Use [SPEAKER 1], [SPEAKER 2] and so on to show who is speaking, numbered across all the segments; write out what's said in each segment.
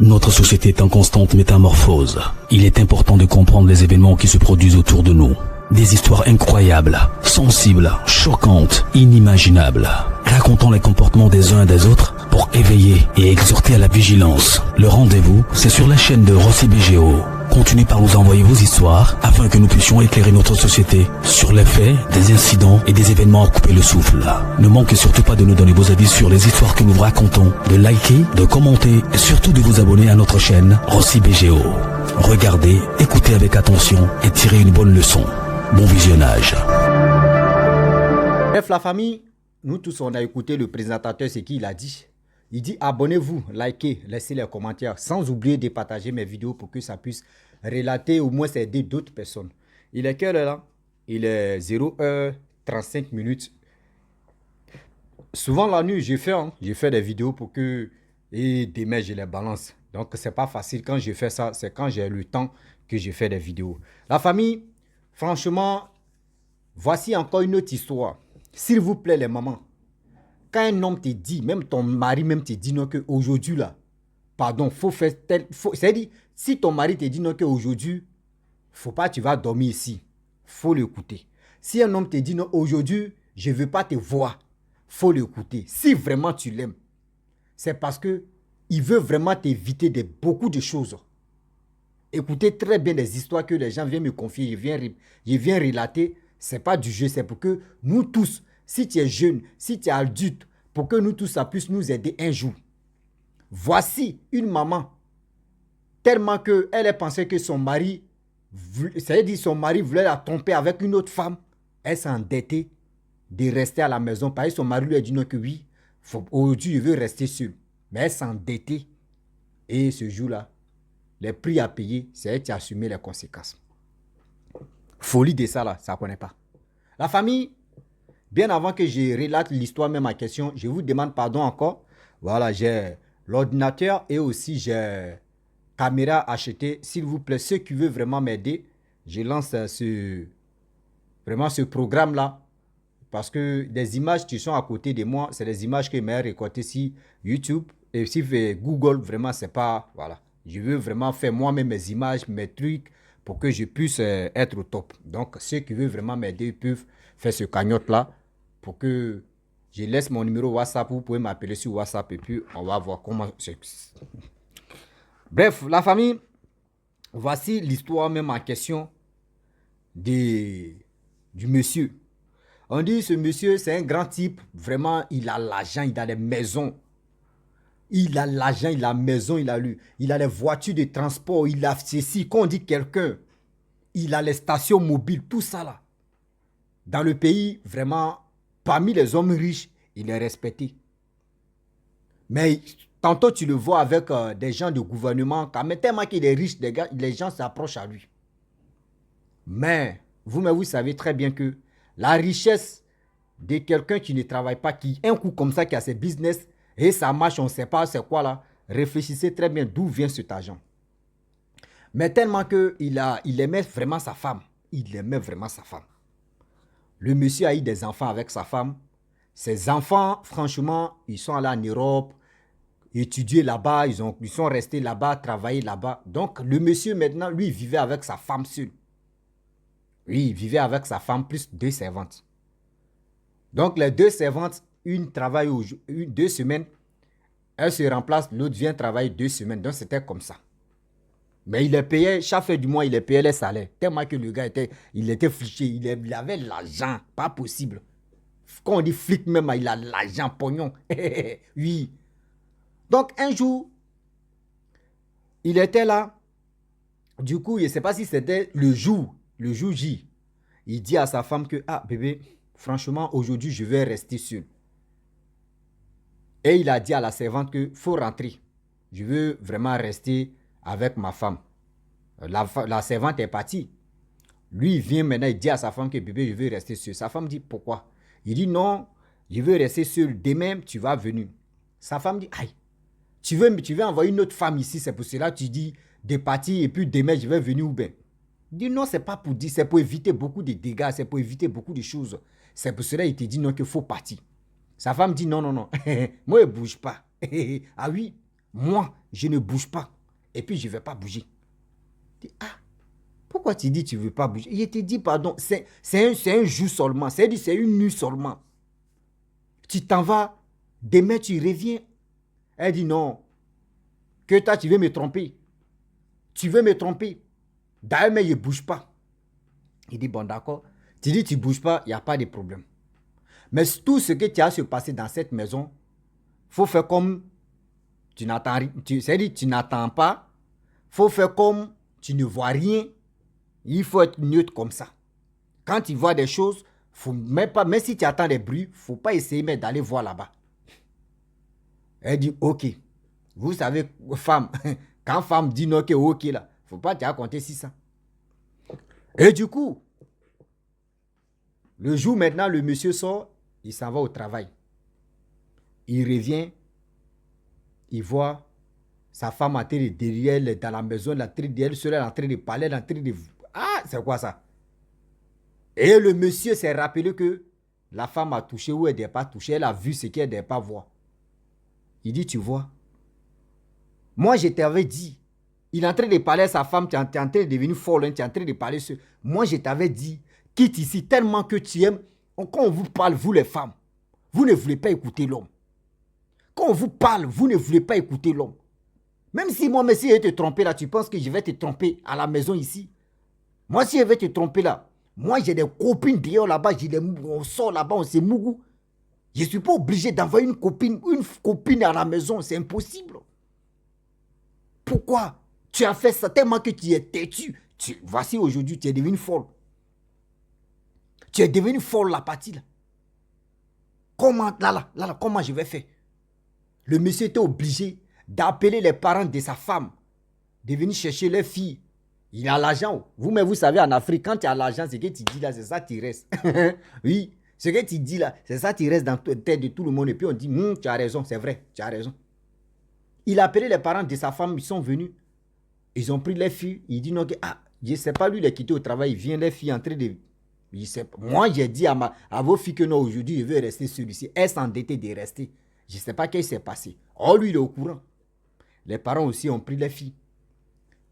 [SPEAKER 1] Notre société est en constante métamorphose. Il est important de comprendre les événements qui se produisent autour de nous. Des histoires incroyables, sensibles, choquantes, inimaginables. Racontons les comportements des uns et des autres pour éveiller et exhorter à la vigilance. Le rendez-vous, c'est sur la chaîne de Rossi BGO. Continuez par nous envoyer vos histoires afin que nous puissions éclairer notre société sur les faits, des incidents et des événements à couper le souffle. Ne manquez surtout pas de nous donner vos avis sur les histoires que nous vous racontons, de liker, de commenter et surtout de vous abonner à notre chaîne Rossi BGO. Regardez, écoutez avec attention et tirez une bonne leçon. Bon visionnage.
[SPEAKER 2] Bref, la famille, nous tous on a écouté le présentateur, ce qu'il a dit. Il dit abonnez-vous, likez, laissez les commentaires, sans oublier de partager mes vidéos pour que ça puisse relater, au moins aider d'autres personnes. Il est quelle heure là? Il est 0h35 minutes. Souvent la nuit, j'ai fait des vidéos pour que, et demain je les balance. Donc c'est pas facile quand je fais ça, c'est quand j'ai le temps que je fais des vidéos. La famille, franchement, voici encore une autre histoire. S'il vous plaît les mamans, quand un homme te dit, même ton mari même te dit non que aujourd'hui là, pardon, faut faire tel, c'est-à-dire, si ton mari te dit non que aujourd'hui, faut pas, tu vas dormir ici, faut l'écouter. Si un homme te dit non, aujourd'hui, je veux pas te voir, faut l'écouter. Si vraiment tu l'aimes, c'est parce que il veut vraiment t'éviter de beaucoup de choses. Écoutez très bien les histoires que les gens viennent me confier, je viens relater, c'est pas du jeu, c'est pour que nous tous, si tu es jeune, si tu es adulte, pour que nous tous, ça puisse nous aider un jour. Voici une maman, tellement qu'elle pensait que son mari, c'est-à-dire son mari voulait la tromper avec une autre femme, elle s'est endettée de rester à la maison. Parce que son mari lui a dit non que oui, aujourd'hui je veux rester seule. Mais elle s'est endettée. Et ce jour-là, les prix à payer, c'est elle qui a assumé les conséquences. Folie de ça là, ça ne connaît pas. La famille, bien avant que je relate l'histoire, même ma question, je vous demande pardon encore. Voilà, j'ai l'ordinateur et aussi j'ai caméra achetée. S'il vous plaît, ceux qui veulent vraiment m'aider, je lance ce programme-là. Parce que des images qui sont à côté de moi, c'est des images que j'ai récoltées sur YouTube. Et si Google, vraiment, c'est pas... Voilà. Je veux vraiment faire moi-même mes images, mes trucs, pour que je puisse être au top. Donc, ceux qui veulent vraiment m'aider peuvent faire ce cagnotte-là pour que je laisse mon numéro WhatsApp. Vous pouvez m'appeler sur WhatsApp et puis on va voir comment... Bref, la famille, voici l'histoire même en question du monsieur. On dit ce monsieur, c'est un grand type. Vraiment, il a l'argent, il a des maisons. Il a l'argent, il a la maison, il a les voitures de transport, il a ceci. Quand on dit quelqu'un, il a les stations mobiles, tout ça là. Dans le pays, vraiment, parmi les hommes riches, il est respecté. Mais tantôt, tu le vois avec des gens de gouvernement, quand même tellement qu'il est riche, les gens s'approchent à lui. Mais, vous savez très bien que la richesse de quelqu'un qui ne travaille pas, qui un coup comme ça, qui a ses business, et ça marche, on ne sait pas c'est quoi là, réfléchissez très bien d'où vient cet argent. Mais tellement qu'il aimait vraiment sa femme. Il aimait vraiment sa femme. Le monsieur a eu des enfants avec sa femme. Ses enfants, franchement, ils sont allés en Europe, étudier là-bas, ils sont restés là-bas, travailler là-bas. Donc, le monsieur maintenant, lui, vivait avec sa femme seule. Oui, il vivait avec sa femme plus 2 servantes. Donc, les 2 servantes, une travaille 2 semaines, elle se remplace, l'autre vient travailler 2 semaines. Donc, c'était comme ça. Mais il les payait, chaque fin du mois, il les payait les salaires. Tellement que le gars était fliché, il avait l'argent, pas possible. Quand on dit flic même, il a l'argent, pognon. Oui. Donc, un jour, il était là. Du coup, je ne sais pas si c'était le jour J. Il dit à sa femme que, ah bébé, franchement, aujourd'hui, je vais rester seul. Et il a dit à la servante qu'il faut rentrer. Je veux vraiment rester avec ma femme. La servante est partie. Lui, il vient maintenant, il dit à sa femme que bébé, je veux rester seul. Sa femme dit, pourquoi? Il dit, non, je veux rester seul. Demain, tu vas venir. Sa femme dit, aïe, tu veux envoyer une autre femme ici, c'est pour cela que tu dis de partir et puis demain, je vais venir ou bien? Il dit, non, c'est pas pour dire, c'est pour éviter beaucoup de dégâts, c'est pour éviter beaucoup de choses. C'est pour cela qu'il te dit non, qu'il faut partir. Sa femme dit, non, non, non, moi, je ne bouge pas. Ah oui, moi, je ne bouge pas. Et puis, je ne vais pas bouger. Je dis, ah, pourquoi tu dis que tu ne veux pas bouger? Il te dit, pardon, c'est un jour seulement. C'est une nuit seulement. Tu t'en vas, demain tu reviens. Elle dit, non, que toi, tu veux me tromper. Tu veux me tromper. D'ailleurs, mais je ne bouge pas. Il dit, bon, d'accord. Tu dis, tu ne bouges pas, il n'y a pas de problème. Mais tout ce que tu as se passer dans cette maison, il faut faire comme tu n'attends rien. C'est-à-dire, tu n'attends pas. Il faut faire comme tu ne vois rien. Il faut être neutre comme ça. Quand tu vois des choses, faut même si tu attends des bruits, il ne faut pas essayer d'aller voir là-bas. Elle dit, ok. Vous savez, femme, quand femme dit non, ok là, il ne faut pas te raconter si ça. Et du coup, le jour maintenant, le monsieur sort, il s'en va au travail. Il revient, il voit sa femme en train de derrière elle dans la maison, la train d'elle seule, en train de parler, en train de... Ah, c'est quoi ça? Et le monsieur s'est rappelé que la femme a touché ou elle n'a pas touché, elle a vu ce qu'elle n'a pas voir. Il dit, tu vois, moi je t'avais dit, il est en train de parler à sa femme, tu es en train de devenir folle, tu es en train de parler sur... Moi je t'avais dit, quitte ici tellement que tu aimes. Quand on vous parle, vous les femmes, vous ne voulez pas écouter l'homme. Quand on vous parle, vous ne voulez pas écouter l'homme. Même si moi, si je vais te tromper là, tu penses que je vais te tromper à la maison ici? Moi, si je vais te tromper là, moi j'ai des copines dehors là-bas, on sort là-bas, on se mougou. Je ne suis pas obligé d'envoyer une copine à la maison, c'est impossible. Pourquoi? Tu as fait ça tellement que tu es têtu. Voici aujourd'hui, tu es devenu folle. Tu es devenu folle la partie là. Comment, comment je vais faire? Le monsieur était obligé d'appeler les parents de sa femme, de venir chercher les filles. Il a l'argent. Vous-même, vous savez, en Afrique, quand tu as l'argent, ce que tu dis là, c'est ça qui reste. Oui, ce que tu dis là, c'est ça qui reste dans la tête de tout le monde. Et puis on dit, tu as raison, c'est vrai, tu as raison. Il a appelé les parents de sa femme, ils sont venus. Ils ont pris les filles. Il dit, non, je ne sais pas, lui, il est quitté au travail. Il vient, les filles en train de... Moi, j'ai dit à vos filles que non, aujourd'hui, je veux rester celui-ci. Elles s'endettaient de rester. Je ne sais pas ce qui s'est passé. Oh, lui, il est au courant. Les parents aussi ont pris les filles.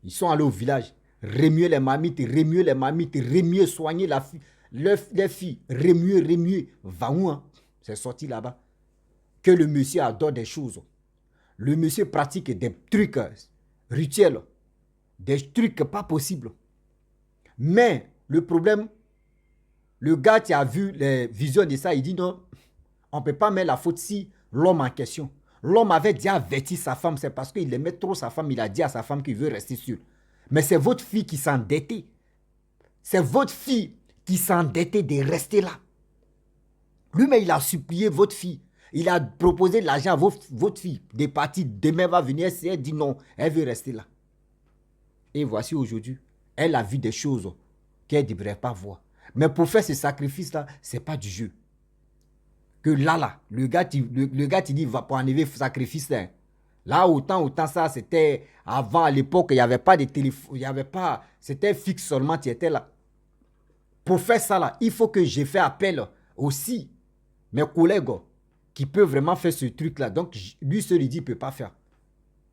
[SPEAKER 2] Ils sont allés au village. Remuer les mamites, soigner la fille. Les filles, remuer. Va où, hein? C'est sorti là-bas. Que le monsieur adore des choses. Le monsieur pratique des trucs rituels. Des trucs pas possibles. Mais le problème, le gars qui a vu les visions de ça, il dit non, on ne peut pas mettre la faute si l'homme en question. L'homme avait déjà averti sa femme, c'est parce qu'il aimait trop sa femme, il a dit à sa femme qu'il veut rester seul. Mais c'est votre fille qui s'endettait. C'est votre fille qui s'endettait de rester là. Lui-même, il a supplié votre fille. Il a proposé de l'argent à votre fille. Des parties, demain va venir, elle dit non, elle veut rester là. Et voici aujourd'hui, elle a vu des choses qu'elle ne devrait pas voir. Mais pour faire ce sacrifice-là, ce n'est pas du jeu. Que là, le gars te dit, va pour enlever le sacrifice là. Là, autant ça, c'était avant, à l'époque, il n'y avait pas de téléphone, il n'y avait pas, c'était fixe seulement, tu étais là. Pour faire ça là, il faut que j'ai fait appel aussi mes collègues qui peuvent vraiment faire ce truc là. Donc, lui seul, il dit, il ne peut pas faire.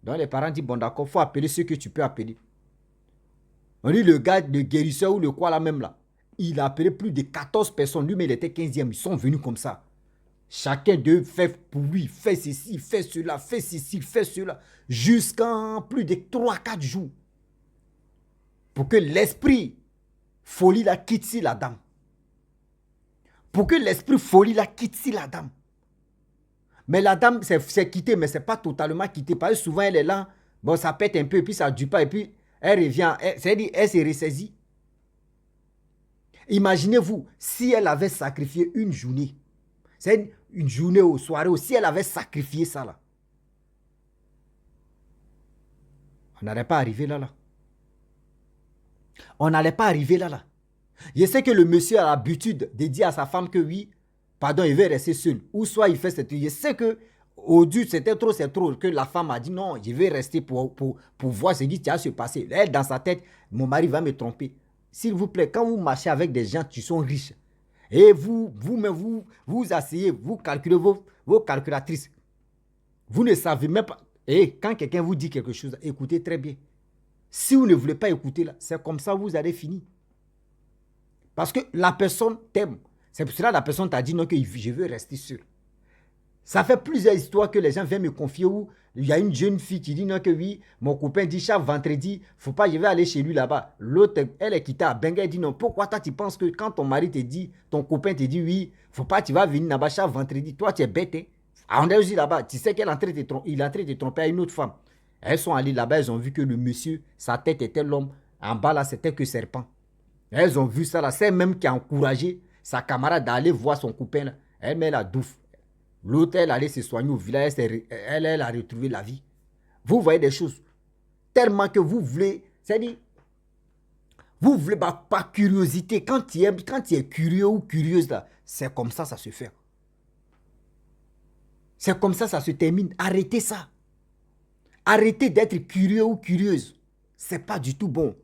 [SPEAKER 2] Donc, les parents disent, bon d'accord, il faut appeler ceux que tu peux appeler. On dit, le gars de guérisseur ou le quoi là même là, il a appelé plus de 14 personnes. Lui, mais il était 15e. Ils sont venus comme ça. Chacun d'eux fait pour lui, fait ceci, fait cela, fait ceci, fait cela. Jusqu'en plus de 3-4 jours. Pour que l'esprit folie la quitte si la dame. Pour que l'esprit folie la quitte si la dame. Mais la dame s'est quittée, mais ce n'est pas totalement quitté. Parce que souvent, elle est là. Bon, ça pète un peu, et puis ça ne dure pas, et puis elle revient. C'est-à-dire, elle s'est ressaisie. Imaginez-vous, si elle avait sacrifié une journée, c'est une journée ou soirée, si elle avait sacrifié ça là, on n'allait pas arriver là. On n'allait pas arriver là. Je sais que le monsieur a l'habitude de dire à sa femme que oui, pardon, il veut rester seul. Ou soit il fait cette... Je sais que au début, c'est trop, que la femme a dit non, je vais rester pour voir ce qui va se passer. Elle, dans sa tête, mon mari va me tromper. S'il vous plaît, quand vous marchez avec des gens qui sont riches, et vous asseyez, vous calculez vos calculatrices, vous ne savez même pas. Et quand quelqu'un vous dit quelque chose, écoutez très bien. Si vous ne voulez pas écouter, là, c'est comme ça vous allez finir. Parce que la personne t'aime. C'est pour cela que la personne t'a dit non, que je veux rester seul. Ça fait plusieurs histoires que les gens viennent me confier où il y a une jeune fille qui dit non que oui, mon copain dit chaque vendredi, faut pas, je vais aller chez lui là-bas. L'autre, elle est quittée à Benga, elle dit non, pourquoi toi tu penses que quand ton mari te dit, ton copain te dit oui, faut pas, tu vas venir là-bas chaque vendredi, toi tu es bête. Hein? On est aussi là-bas, tu sais qu'il est en train de tromper à une autre femme. Elles sont allées là-bas, elles ont vu que le monsieur, sa tête était l'homme, en bas là c'était que serpent. Elles ont vu ça là, c'est même qui a encouragé sa camarade d'aller voir son copain là. Elle met la douffe. L'autre, elle allait se soigner au village, elle a retrouvé la vie. Vous voyez des choses. Tellement que vous voulez, c'est-à-dire, vous voulez par curiosité. Quand tu es curieux ou curieuse, là, c'est comme ça se fait. C'est comme ça se termine. Arrêtez ça. Arrêtez d'être curieux ou curieuse. C'est pas du tout bon.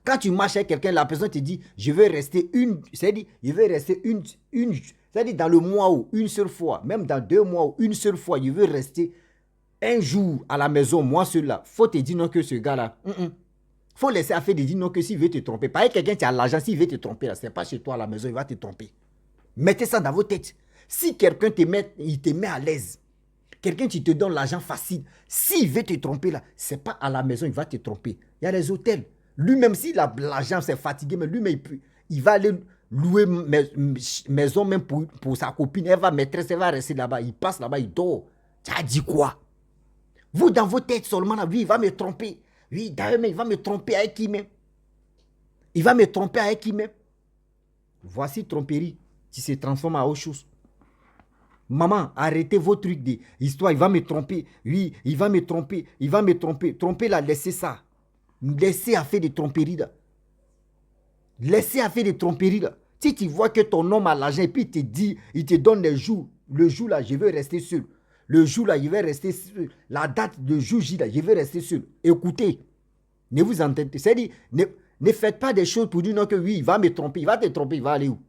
[SPEAKER 2] Quand tu marches avec quelqu'un, la personne te dit, je veux rester c'est-à-dire, je veux rester c'est-à-dire dans le mois ou une seule fois, même dans 2 mois ou une seule fois, je veux rester un jour à la maison, moi seul là. Faut te dire non que ce gars-là, faut laisser affaire de dire non que s'il veut te tromper. Par exemple, quelqu'un qui a l'argent, s'il veut te tromper là, c'est pas chez toi à la maison, il va te tromper. Mettez ça dans vos têtes. Si quelqu'un te met à l'aise, quelqu'un qui te donne l'argent facile, s'il veut te tromper là, c'est pas à la maison, il va te tromper. Il y a les hôtels. Lui-même, si l'argent s'est fatigué, mais lui-même, il va aller louer maison même pour sa copine. Elle va maîtresse, elle va rester là-bas. Il passe là-bas, il dort. Tu as dit quoi? Vous, dans vos têtes seulement, là, lui, il va me tromper. Oui, d'ailleurs, il va me tromper avec qui même? Il va me tromper avec qui même? Voici tromperie qui se transforme en autre chose. Maman, arrêtez vos trucs d'histoire. Il va me tromper. Oui, il va me tromper. Il va me tromper. Tromper là, laissez ça. Laissez à faire des tromperies là. Laissez à faire des tromperies là. Si tu vois que ton homme a l'argent et puis il te dit, il te donne les jours. Le jour là, je vais rester seul. Le jour là, je vais rester seul. La date de jour J là, je vais rester seul. Écoutez. Ne vous entendez. C'est-à-dire, ne faites pas des choses pour dire non que oui, il va me tromper. Il va te tromper, il va aller où?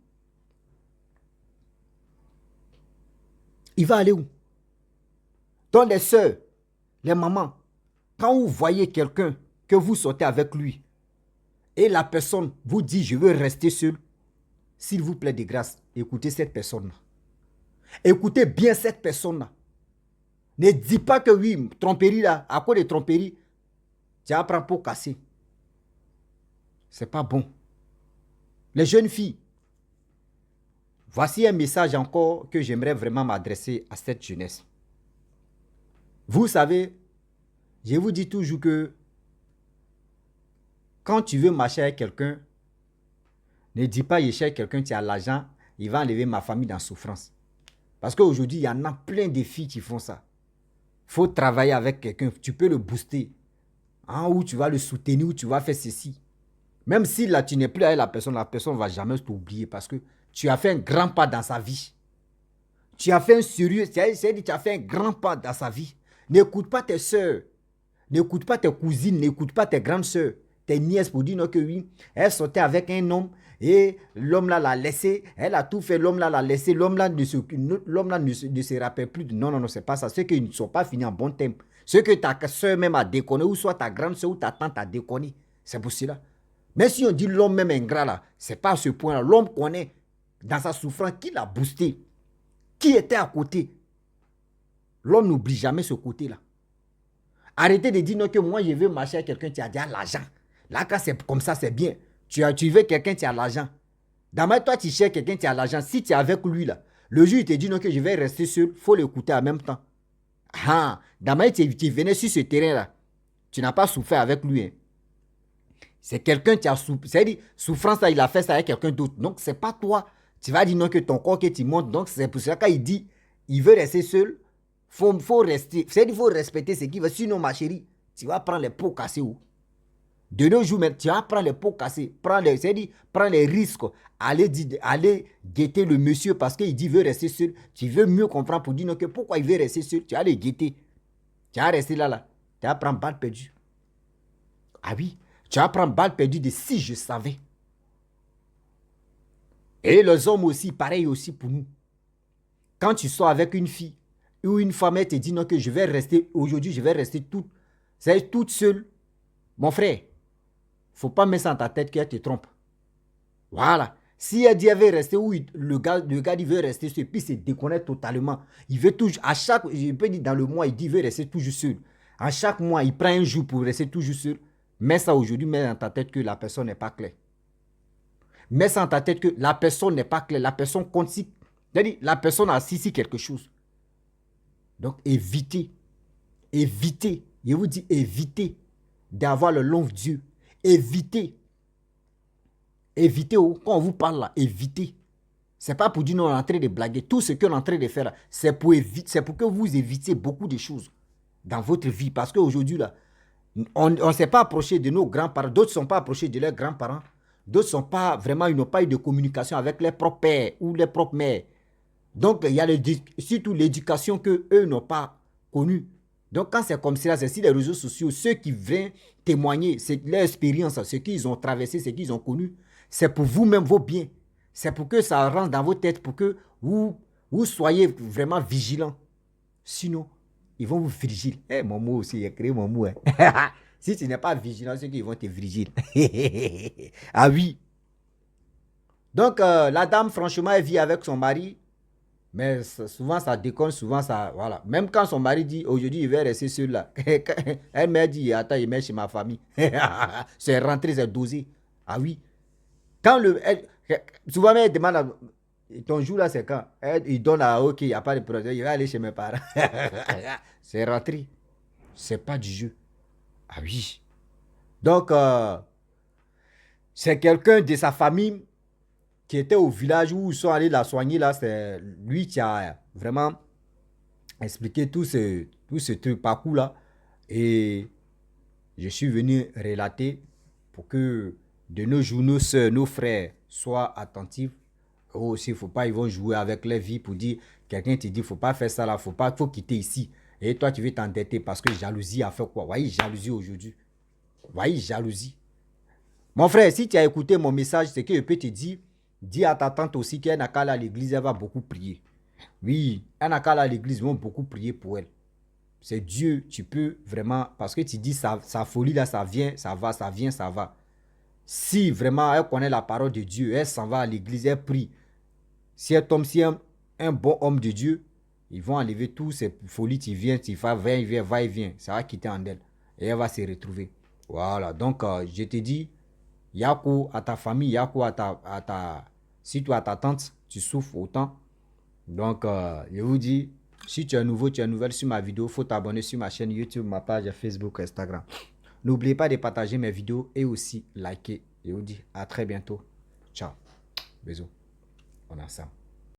[SPEAKER 2] Il va aller où? Donc les soeurs, les mamans, quand vous voyez quelqu'un que vous sortez avec lui et la personne vous dit je veux rester seul, s'il vous plaît de grâce, écoutez cette personne-là. Écoutez bien cette personne-là. Ne dis pas que oui, tromperie là, à cause de tromperie, tu vas prendre pour casser. C'est pas bon. Les jeunes filles, voici un message encore que j'aimerais vraiment m'adresser à cette jeunesse. Vous savez, je vous dis toujours que quand tu veux marcher avec quelqu'un, ne dis pas je cherche quelqu'un qui a l'argent, il va enlever ma famille dans la souffrance. Parce qu'aujourd'hui, il y en a plein de filles qui font ça. Il faut travailler avec quelqu'un, tu peux le booster. Hein, ou tu vas le soutenir, ou tu vas faire ceci. Même si là, tu n'es plus avec la personne ne va jamais t'oublier parce que tu as fait un grand pas dans sa vie. Tu as fait un sérieux, c'est-à-dire tu as fait un grand pas dans sa vie. N'écoute pas tes soeurs, n'écoute pas tes cousines, n'écoute pas tes grandes soeurs, tes nièces pour dire non que oui, elle sortait avec un homme et l'homme là l'a laissé, elle a tout fait, l'homme là l'a laissé, l'homme là ne se rappelle plus. Non, c'est pas ça. Ceux qui ne sont pas finis en bon terme, ceux que ta soeur même a déconné, ou soit ta grande soeur ou ta tante a déconné, c'est pour cela. Mais si on dit l'homme même ingrat là, c'est pas à ce point là. L'homme connaît dans sa souffrance qui l'a boosté, qui était à côté. L'homme n'oublie jamais ce côté-là. Arrêtez de dire non que moi je veux marcher avec quelqu'un qui a déjà l'argent. Là, quand c'est comme ça, c'est bien. Tu veux quelqu'un qui a l'argent. D'abord, toi, tu cherches quelqu'un qui a l'argent. Si tu es avec lui, là, le jour, il te dit non que je vais rester seul, il faut l'écouter en même temps. Ah, d'abord, tu venais sur ce terrain-là. Tu n'as pas souffert avec lui. Hein. C'est quelqu'un qui a souffert. C'est-à-dire, souffrance, là, il a fait ça avec quelqu'un d'autre. Donc, c'est pas toi. Tu vas dire non que ton corps que tu montes. Donc, c'est pour ça qu'il dit, il veut rester seul. Faut rester. C'est-à-dire, il faut respecter ce qu'il veut. Sinon, ma chérie, tu vas prendre les pots cassés où? De nos jours, tu vas prendre les pots cassés. Prends les risques. Aller guetter le monsieur parce qu'il dit qu'il veut rester seul. Tu veux mieux comprendre pour dire non que pourquoi il veut rester seul. Tu vas aller guetter. Tu vas rester là. Tu vas prendre balle perdue. Ah oui. Tu vas prendre balle perdue de si je savais. Et les hommes aussi, pareil aussi pour nous. Quand tu sors avec une fille, Ou une femme, elle te dit non, que je vais rester, aujourd'hui, je vais rester toute seule. Mon frère, faut pas mettre ça dans ta tête qu'elle te trompe. Voilà. Si elle dit qu'elle veut rester, ou le gars il veut rester seul, puis il se déconnecte totalement. Il veut toujours, à chaque, je peux dire dans le mois, il dit qu'il veut rester toujours seul. À chaque mois, il prend un jour pour rester toujours seul. Mets ça aujourd'hui, mets dans ta tête que la personne n'est pas claire. Mets ça dans ta tête que la personne n'est pas claire. La personne compte si, c'est-à-dire, la personne a si quelque chose. Donc, évitez, je vous dis évitez d'avoir le long Dieu. Évitez, quand on vous parle là, évitez. C'est pas pour dire non, on est en train de blaguer. Tout ce qu'on est en train de faire, c'est pour que vous évitiez beaucoup de choses dans votre vie. Parce qu'aujourd'hui, là, on ne s'est pas approché de nos grands-parents. D'autres ne sont pas approchés de leurs grands-parents. D'autres sont pas vraiment, ils n'ont pas eu de communication avec leurs propres pères ou leurs propres mères. Donc, il y a surtout l'éducation qu'eux n'ont pas connue. Donc, quand c'est comme ça, c'est sur les réseaux sociaux, ceux qui viennent témoigner, c'est leur expérience, ce qu'ils ont traversé, ce qu'ils ont connu, c'est pour vous-même vos biens. C'est pour que ça rentre dans vos têtes, pour que vous soyez vraiment vigilants. Sinon, ils vont vous vigiler. Mon mot aussi, il a créé mon mot. Si tu n'es pas vigilant, c'est qu'ils vont te vigiler. Ah oui. Donc, la dame, franchement, elle vit avec son mari. Mais souvent, ça déconne, souvent, ça... Voilà. Même quand son mari dit, aujourd'hui, il va rester seul là. Elle m'a dit, attends, il met chez ma famille. C'est rentré, c'est dosé. Ah oui. Quand souvent, elle demande, ton jour là, c'est quand il donne à OK, il n'y a pas de problème, il va aller chez mes parents. C'est rentré. C'est pas du jeu. Ah oui. Donc, c'est quelqu'un de sa famille qui était au village où ils sont allés la soigner, là, c'est lui qui a vraiment expliqué tout ce truc, parcours là. Et je suis venu relater pour que de nos jours, nos soeurs, nos frères soient attentifs. Aussi, faut pas, ils vont jouer avec leur vie pour dire, quelqu'un te dit, faut pas faire ça là, faut quitter ici. Et toi, tu veux t'endetter parce que jalousie a fait quoi? Voyez, jalousie aujourd'hui. Voyez, jalousie. Mon frère, si tu as écouté mon message, c'est que je peux te dire, dis à ta tante aussi qu'elle n'a qu'à aller à l'église, elle va beaucoup prier. Oui, elle n'a qu'à aller à l'église, ils vont beaucoup prier pour elle. C'est Dieu, tu peux vraiment, parce que tu dis sa folie là, ça vient, ça va, ça vient, ça va. Si vraiment elle connaît la parole de Dieu, elle s'en va à l'église, elle prie. Si elle tombe, si un bon homme de Dieu, ils vont enlever toutes ces folies, tu viens, tu vas, va et vient, ça va quitter en elle. Et elle va se retrouver. Voilà, donc je te dis, Yako à ta famille, Yako si toi à ta tante, tu souffres autant. Donc, je vous dis, si tu es nouveau, tu es nouvelle sur ma vidéo, il faut t'abonner sur ma chaîne YouTube, ma page Facebook, Instagram. N'oubliez pas de partager mes vidéos et aussi liker. Je vous dis à très bientôt. Ciao. Bisous. On est ensemble.